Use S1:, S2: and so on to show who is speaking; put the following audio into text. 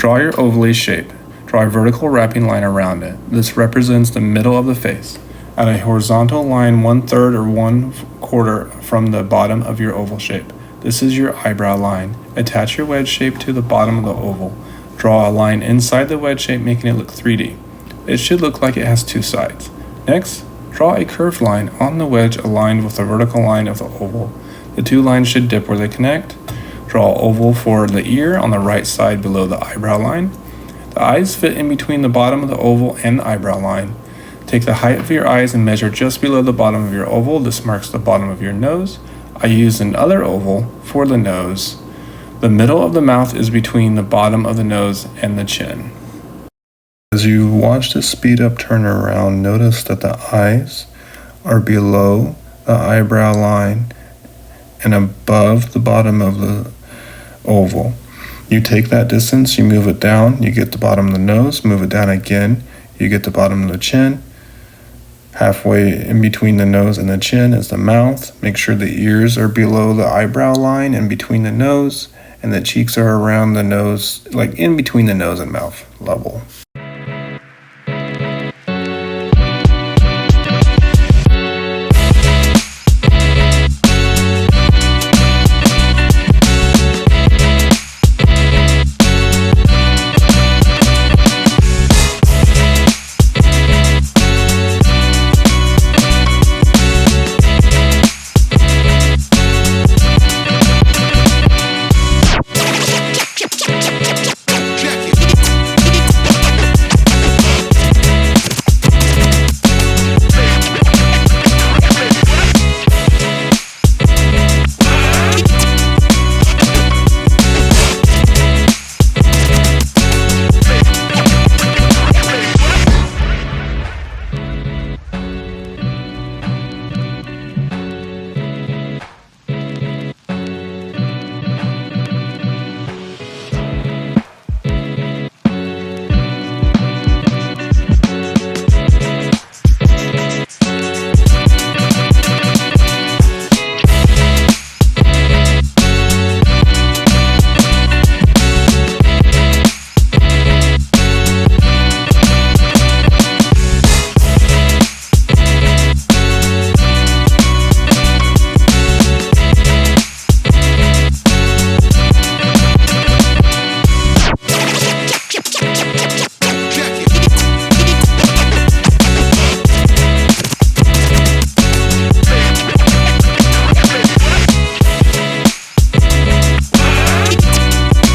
S1: Draw your ovale shape. Draw a vertical wrapping line around it. This represents the middle of the face. Add a horizontal line 1/3 or 1/4 from the bottom of your oval shape. This is your eyebrow line. Attach your wedge shape to the bottom of the oval. Draw a line inside the wedge shape, making it look 3D. It should look like it has two sides. Next, draw a curved line on the wedge aligned with the vertical line of the oval. The two lines should dip where they connect. Draw an oval for the ear on the right side below the eyebrow line. The eyes fit in between the bottom of the oval and the eyebrow line. Take the height of your eyes and measure just below the bottom of your oval. This marks the bottom of your nose. I used another oval for the nose. The middle of the mouth is between the bottom of the nose and the chin. As you watch the speed up turnaround, notice that the eyes are below the eyebrow line and above the bottom of the oval. You take that distance, you move it down, you get the bottom of the nose, move it down again, you get the bottom of the chin. Halfway in between the nose and the chin is the mouth. Make sure the ears are below the eyebrow line and between the nose, and the cheeks are around the nose, like in between the nose and mouth level.